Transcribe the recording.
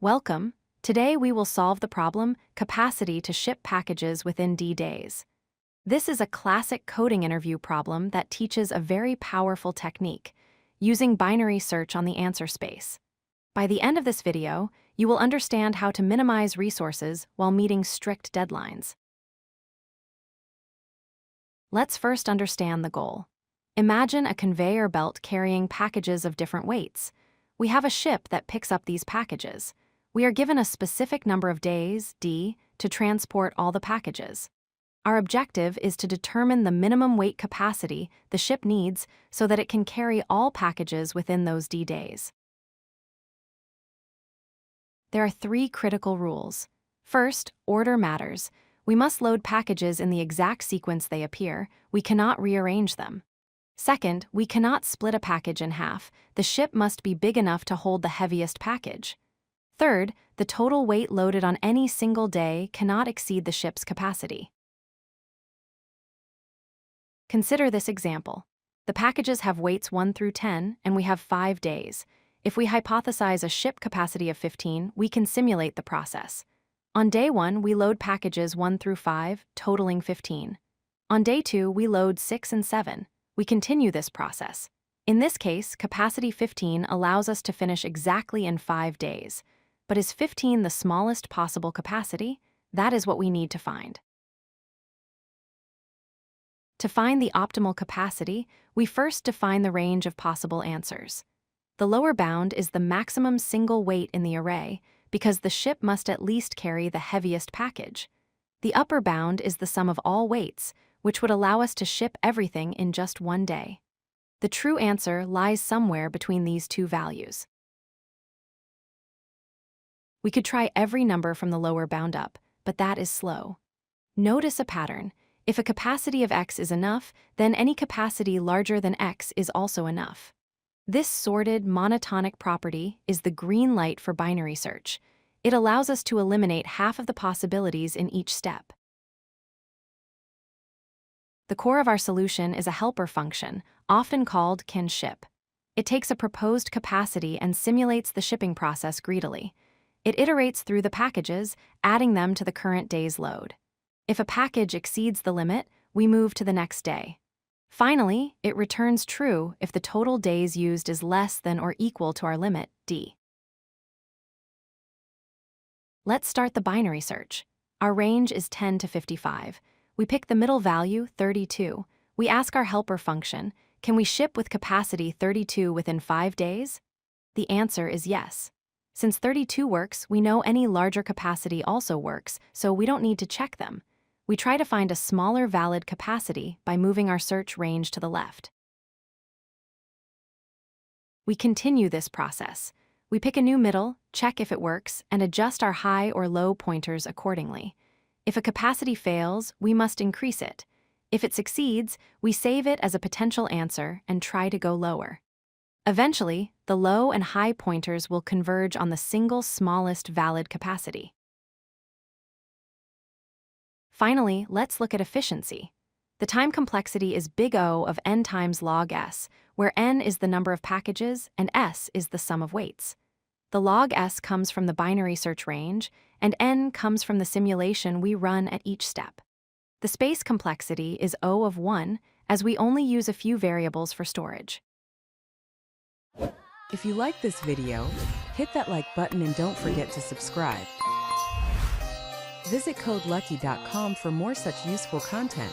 Welcome. Today we will solve the problem, capacity to ship packages within D days. This is a classic coding interview problem that teaches a very powerful technique, using binary search on the answer space. By the end of this video, you will understand how to minimize resources while meeting strict deadlines. Let's first understand the goal. Imagine a conveyor belt carrying packages of different weights. We have a ship that picks up these packages. We are given a specific number of days, D, to transport all the packages. Our objective is to determine the minimum weight capacity the ship needs so that it can carry all packages within those D days. There are 3 critical rules. First, order matters. We must load packages in the exact sequence they appear. We cannot rearrange them. Second, we cannot split a package in half. The ship must be big enough to hold the heaviest package. Third, the total weight loaded on any single day cannot exceed the ship's capacity. Consider this example. The packages have weights 1 through 10, and we have 5 days. If we hypothesize a ship capacity of 15, we can simulate the process. On day 1, we load packages 1 through 5, totaling 15. On day 2, we load 6 and 7. We continue this process. In this case, capacity 15 allows us to finish exactly in 5 days. But is 15 the smallest possible capacity? That is what we need to find. To find the optimal capacity, we first define the range of possible answers. The lower bound is the maximum single weight in the array, because the ship must at least carry the heaviest package. The upper bound is the sum of all weights, which would allow us to ship everything in just 1 day. The true answer lies somewhere between these 2 values. We could try every number from the lower bound up, but that is slow. Notice a pattern. If a capacity of X is enough, then any capacity larger than X is also enough. This sorted monotonic property is the green light for binary search. It allows us to eliminate half of the possibilities in each step. The core of our solution is a helper function, often called CanShip. It takes a proposed capacity and simulates the shipping process greedily. It iterates through the packages, adding them to the current day's load. If a package exceeds the limit, we move to the next day. Finally, it returns true if the total days used is less than or equal to our limit, D. Let's start the binary search. Our range is 10 to 55. We pick the middle value, 32. We ask our helper function, can we ship with capacity 32 within 5 days? The answer is yes. Since 32 works, we know any larger capacity also works, so we don't need to check them. We try to find a smaller valid capacity by moving our search range to the left. We continue this process. We pick a new middle, check if it works, and adjust our high or low pointers accordingly. If a capacity fails, we must increase it. If it succeeds, we save it as a potential answer and try to go lower. Eventually, the low and high pointers will converge on the single smallest valid capacity. Finally, let's look at efficiency. The time complexity is big O of n times log s, where n is the number of packages and s is the sum of weights. The log s comes from the binary search range, and n comes from the simulation we run at each step. The space complexity is O of 1, as we only use a few variables for storage. If you like this video, hit that like button and don't forget to subscribe. Visit codelucky.com for more such useful content.